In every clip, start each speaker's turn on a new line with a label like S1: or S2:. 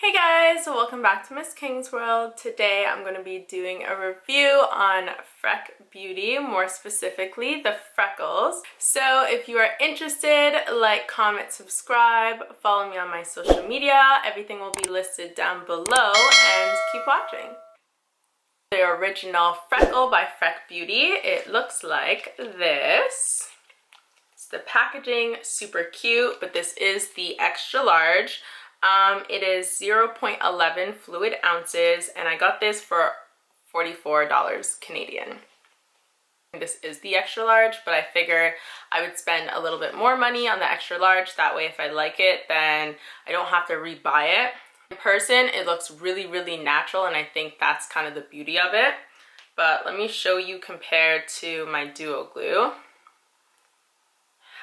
S1: Hey guys, welcome back to Miss King's World. Today I'm going to be doing a review on Freck Beauty, more specifically the Freckles. So if you are interested, like, comment, subscribe, follow me on my social media. Everything will be listed down below and keep watching. The original Freckle by Freck Beauty. It looks like this. It's the packaging, super cute, but this is the extra large. It is 0.11 fluid ounces, and I got this for $44 Canadian. This is the extra large, but I figure I would spend a little bit more money on the extra large. That way, if I like it, then I don't have to rebuy it. In person, it looks really, really natural, and I think that's kind of the beauty of it. But let me show you compared to my Duo Glue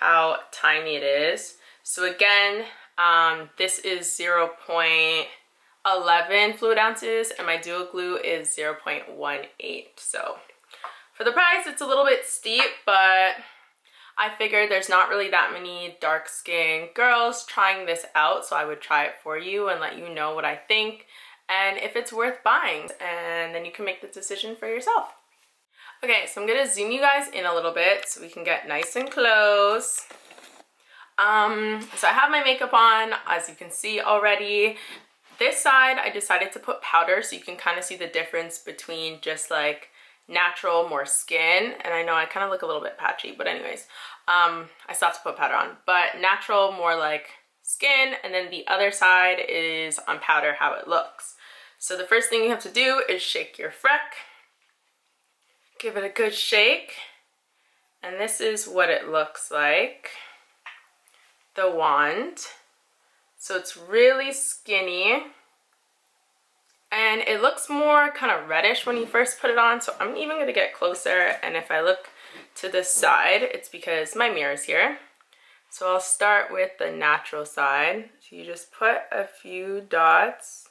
S1: how tiny it is. So again, this is 0.11 fluid ounces and my Duo Glue is 0.18. So for the price, it's a little bit steep, but I figured there's not really that many dark skinned girls trying this out, so I would try it for you and let you know what I think and if it's worth buying, and then you can make the decision for yourself. Okay, so I'm gonna zoom you guys in a little bit so we can get nice and close. So I have my makeup on, as you can see already. This side, I decided to put powder so you can kind of see the difference between just like natural, more skin. And I know I kind of look a little bit patchy, but anyways, I still have to put powder on. But natural, more like skin, and then the other side is on powder, how it looks. So the first thing you have to do is shake your Freck. Give it a good shake. And this is what it looks like. The wand. So it's really skinny and it looks more kind of reddish when you first put it on, so I'm even going to get closer, and if I look to the side, it's because my mirror is here. So I'll start with the natural side. So you just put a few dots.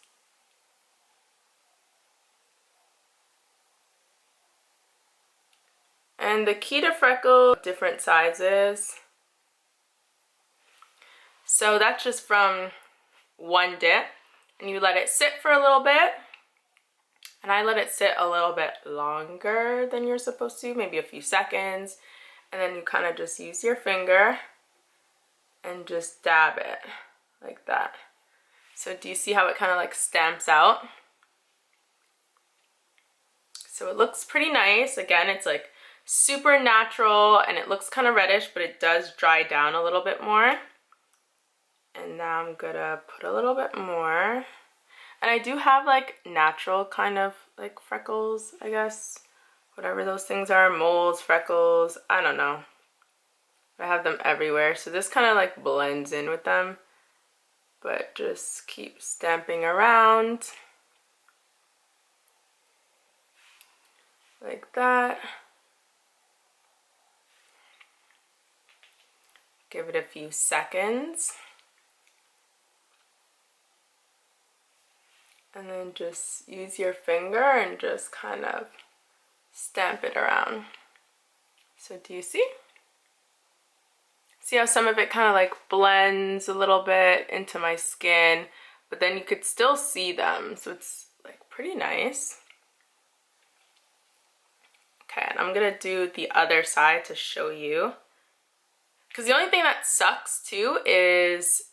S1: And the key to Freckle, different sizes. So that's just from one dip, and you let it sit for a little bit, and I let it sit a little bit longer than you're supposed to, maybe a few seconds, and then you kind of just use your finger and just dab it like that. So do you see how it kind of like stamps out? So it looks pretty nice. Again, it's like super natural and it looks kind of reddish, but it does dry down a little bit more. And now I'm gonna put a little bit more. And I do have like natural kind of like freckles, I guess. Whatever those things are, moles, freckles, I don't know. I have them everywhere. So this kind of like blends in with them. But just keep stamping around. Like that. Give it a few seconds. And then just use your finger and just kind of stamp it around. So do you see? See how some of it kind of like blends a little bit into my skin, but then you could still see them. So it's like pretty nice. Okay, and I'm gonna do the other side to show you. Because the only thing that sucks too is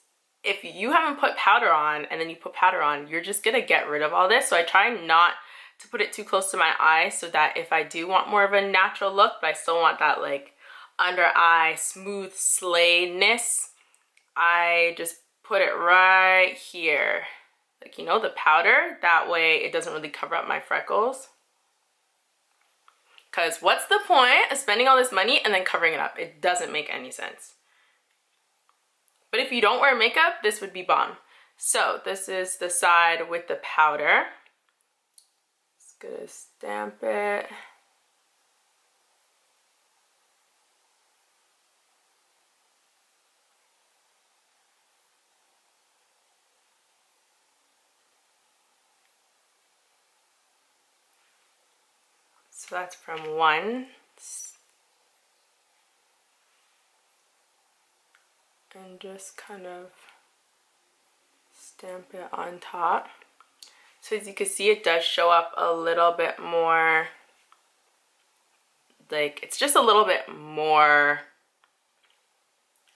S1: if you haven't put powder on and then you put powder on, you're just gonna get rid of all this. So I try not to put it too close to my eye so that if I do want more of a natural look, but I still want that like under eye smooth slayness, I just put it right here. Like, you know, the powder, that way it doesn't really cover up my freckles. Because what's the point of spending all this money and then covering it up? It doesn't make any sense. But if you don't wear makeup, this would be bomb. So this is the side with the powder. Just gonna stamp it. So that's from one. And just kind of stamp it on top. So as you can see, it does show up a little bit more, like it's just a little bit more,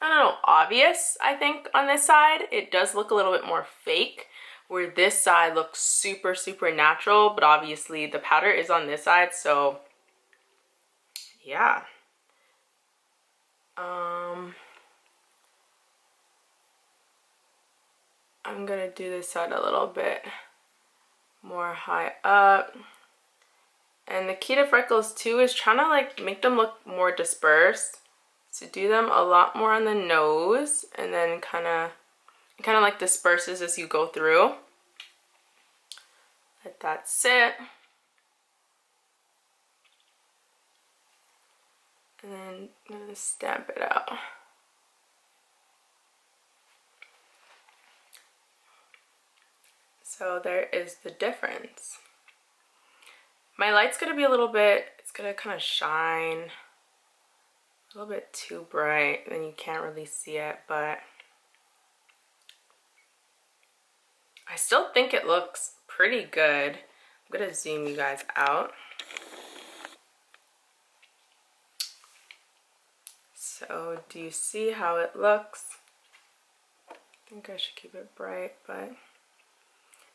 S1: I don't know, obvious, I think, on this side. It does look a little bit more fake, where this side looks super, super natural, but obviously the powder is on this side, so yeah. I'm gonna do this side a little bit more high up. And the key to freckles too is trying to like make them look more dispersed. So do them a lot more on the nose, and then kind of like disperses as you go through. Let that sit. And then I'm gonna stamp it out. So there is the difference. My light's gonna be a little bit, it's gonna kind of shine a little bit too bright, then you can't really see it, but I still think it looks pretty good. I'm gonna zoom you guys out. So do you see how it looks? I think I should keep it bright, but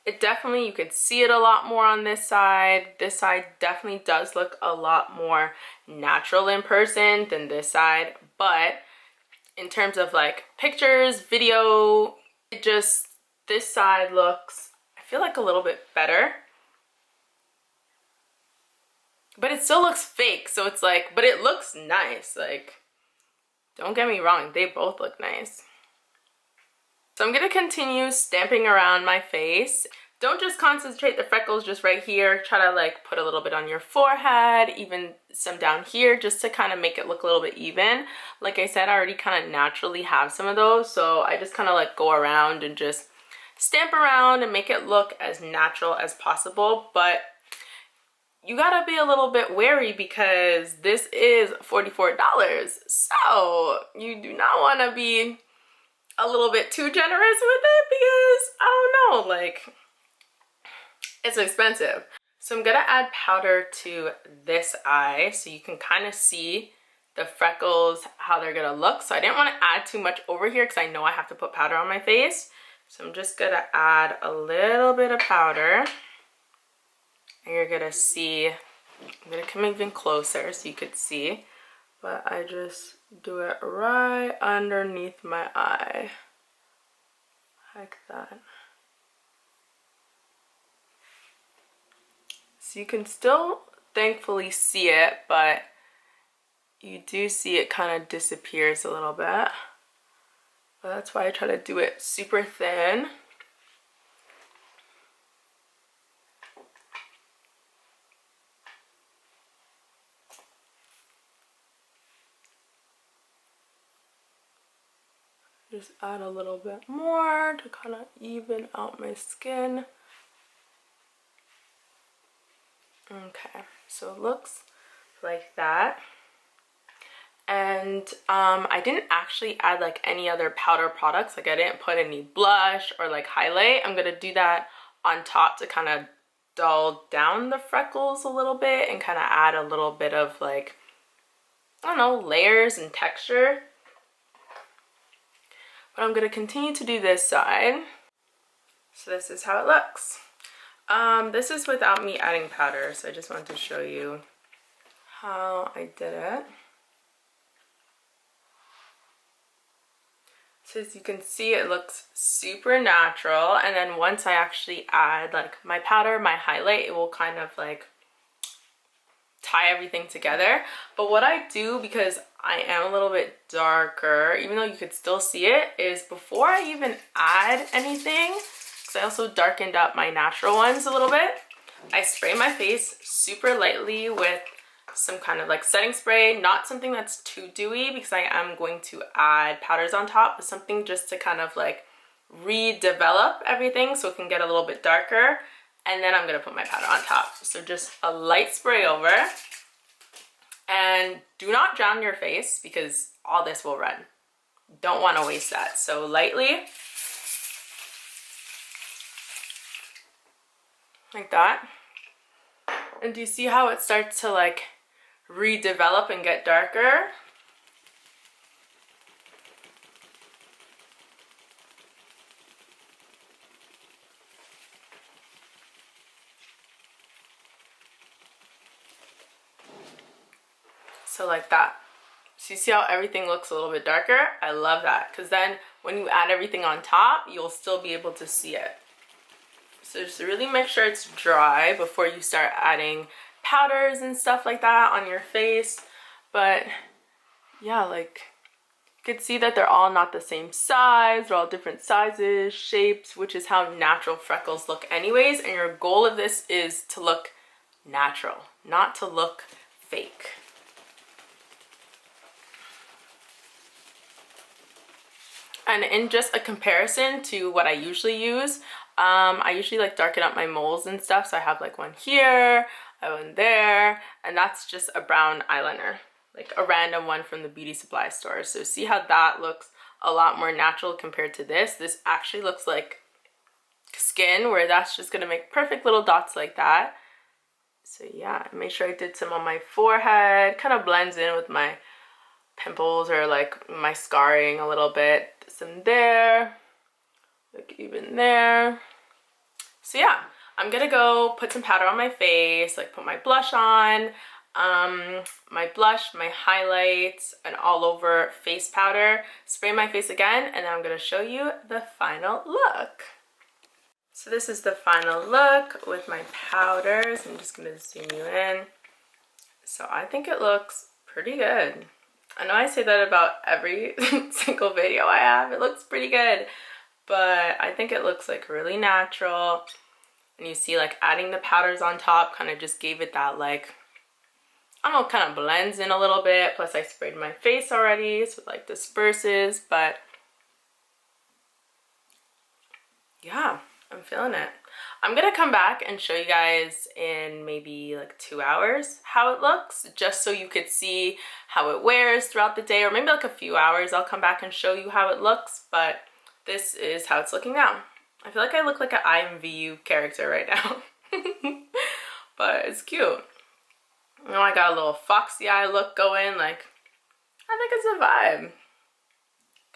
S1: it definitely, you can see it a lot more on this side. This side definitely does look a lot more natural in person than this side. But in terms of like pictures, video, it just, this side looks, I feel like a little bit better. But it still looks fake. So it's like, but it looks nice. Like, don't get me wrong, they both look nice. So I'm gonna continue stamping around my face. Don't just concentrate the freckles just right here. Try to like put a little bit on your forehead, even some down here, just to kind of make it look a little bit even. Like I said, I already kind of naturally have some of those, so I just kind of like go around and just stamp around and make it look as natural as possible. But you gotta be a little bit wary because this is $44, so you do not want to be a little bit too generous with it, because I don't know, like, it's expensive. So I'm gonna add powder to this eye so you can kind of see the freckles, how they're gonna look. So I didn't want to add too much over here because I know I have to put powder on my face. So I'm just gonna add a little bit of powder, and you're gonna see, I'm gonna come even closer so you could see, but I just do it right underneath my eye, like that. So you can still thankfully see it, but you do see it kind of disappears a little bit. But that's why I try to do it super thin. Just add a little bit more to kind of even out my skin. Okay, so it looks like that. And I didn't actually add like any other powder products. Like I didn't put any blush or like highlight. I'm gonna do that on top to kind of dull down the freckles a little bit and kind of add a little bit of like, I don't know, layers and texture. But I'm gonna continue to do this side. So this is how it looks. This is without me adding powder, so I just wanted to show you how I did it. So as you can see, it looks super natural, and then once I actually add like my powder, my highlight, it will kind of like tie everything together. But what I do, because I am a little bit darker, even though you could still see it, is before I even add anything, because I also darkened up my natural ones a little bit, I spray my face super lightly with some kind of like setting spray, not something that's too dewy because I am going to add powders on top, but something just to kind of like redevelop everything so it can get a little bit darker. And then I'm gonna put my powder on top. So just a light spray over, and do not drown your face because all this will run. Don't want to waste that. So lightly. like that. And do you see how it starts to like redevelop and get darker? So like that. So you see how everything looks a little bit darker? I love that, because then when you add everything on top, you'll still be able to see it. So just really make sure it's dry before you start adding powders and stuff like that on your face. But yeah, like you could see that they're all not the same size. They're all different sizes, shapes, which is how natural freckles look anyways. And your goal of this is to look natural, not to look fake. And in just a comparison to what I usually use, I usually like darken up my moles and stuff. So I have like one here, one there, and that's just a brown eyeliner, like a random one from the beauty supply store. So see how that looks a lot more natural compared to this. This actually looks like skin, where that's just gonna make perfect little dots like that. So yeah, make sure I did some on my forehead, kind of blends in with my pimples or like my scarring a little bit. Some there, like even there. So yeah, I'm gonna go put some powder on my face, like put my blush on, my blush, my highlights, and all over face powder, spray my face again, and then I'm gonna show you the final look. So this is the final look with my powders. I'm just gonna zoom you in. So I think it looks pretty good. I know I say that about every single video I have. It looks pretty good, but I think it looks like really natural. And you see like adding the powders on top kind of just gave it that like, I don't know, kind of blends in a little bit. Plus I sprayed my face already, so it like disperses. But yeah, I'm feeling it. I'm gonna come back and show you guys in maybe like 2 hours how it looks, just so you could see how it wears throughout the day, or maybe like a few hours I'll come back and show you how it looks. But this is how it's looking now. I feel like I look like an IMVU character right now. But it's cute. You know, I got a little foxy eye look going, like I think it's a vibe.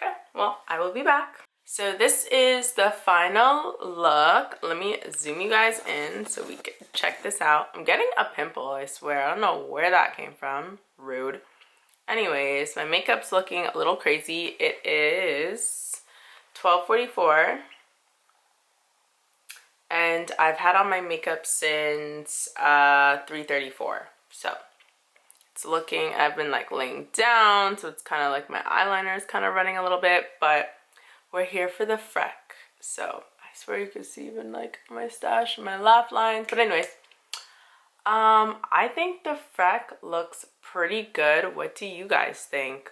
S1: Okay, well, I will be back. So this is the final look. Let me zoom you guys in so we can check this out. I'm getting a pimple, I swear. I don't know where that came from. Rude. Anyways, my makeup's looking a little crazy. It is 12:44. And I've had on my makeup since 3:34. So it's looking, I've been like laying down, so it's kind of like my eyeliner is kind of running a little bit, but we're here for the Freck. So I swear you can see even like my stash and my laugh lines. But anyways, I think the Freck looks pretty good. What do you guys think?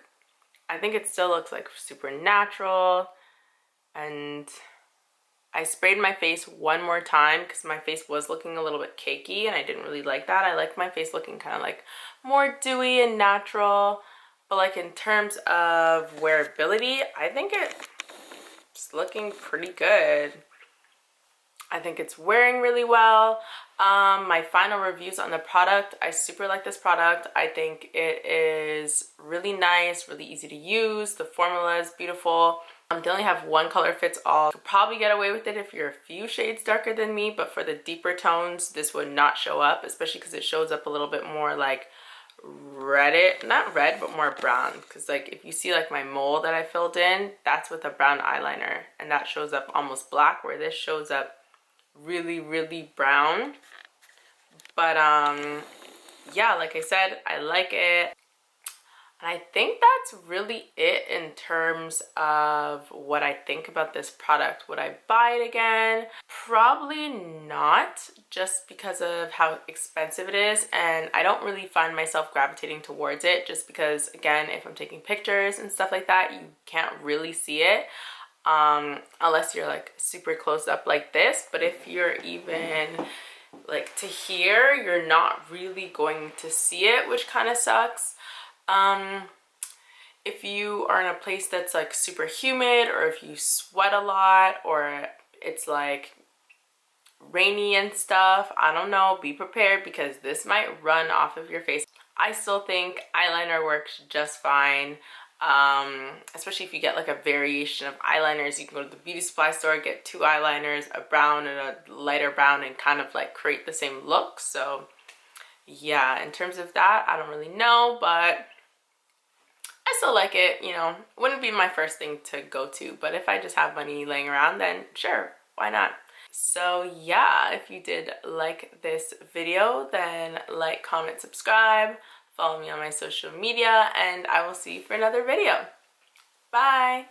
S1: I think it still looks like super natural. And I sprayed my face one more time because my face was looking a little bit cakey and I didn't really like that. I like my face looking kind of like more dewy and natural. But like in terms of wearability, I think it's looking pretty good. I think it's wearing really well. My final reviews on the product, I super like this product. I think it is really nice, really easy to use. The formula is beautiful. They only have one color fits all. You could probably get away with it if you're a few shades darker than me, but for the deeper tones, this would not show up, especially because it shows up a little bit more like not red, but more brown. Because like if you see like my mole that I filled in, that's with a brown eyeliner, and that shows up almost black, where this shows up really, really brown. But yeah, like I said, I like it. And I think that's really it in terms of what I think about this product. Would I buy it again? Probably not, just because of how expensive it is, and I don't really find myself gravitating towards it, just because, again, if I'm taking pictures and stuff like that, you can't really see it unless you're like super close up like this. But if you're even like to here, you're not really going to see it, which kind of sucks. If you are in a place that's like super humid, or if you sweat a lot, or it's like rainy and stuff. I don't know, be prepared because this might run off of your face. I still think eyeliner works just fine, especially if you get like a variation of eyeliners. You can go to the beauty supply store, get 2 eyeliners, a brown and a lighter brown, and kind of like create the same look. So yeah, in terms of that, I don't really know, but I still like it, you know. Wouldn't be my first thing to go to, but if I just have money laying around, then sure, why not? So yeah, if you did like this video, then like, comment, subscribe, follow me on my social media, and I will see you for another video. Bye!